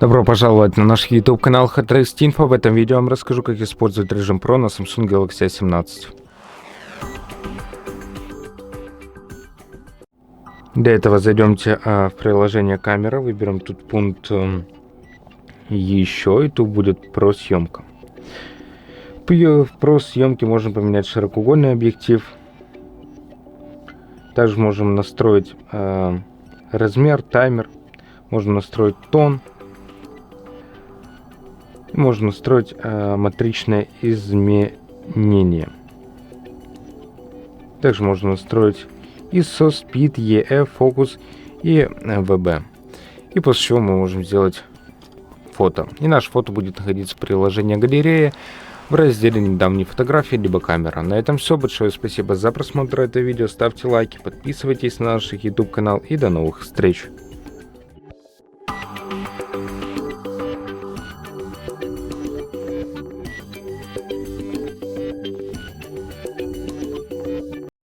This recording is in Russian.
Добро пожаловать на наш YouTube канал Headrest Info. В этом видео я вам расскажу, как использовать режим Pro на Samsung Galaxy A17. Для этого зайдемте в приложение камера, выберем тут пункт еще, и тут будет Pro съемка. В Pro съемке можно поменять широкоугольный объектив. Также можем настроить размер, таймер, можно настроить тон. Можно настроить матричное изменение. Также можно настроить ISO, Speed, EF, Focus и VB. И после чего мы можем сделать фото. И наше фото будет находиться в приложении галерея в разделе «Недавние фотографии» либо «Камера». На этом все. Большое спасибо за просмотр этого видео. Ставьте лайки, подписывайтесь на наш YouTube канал и до новых встреч.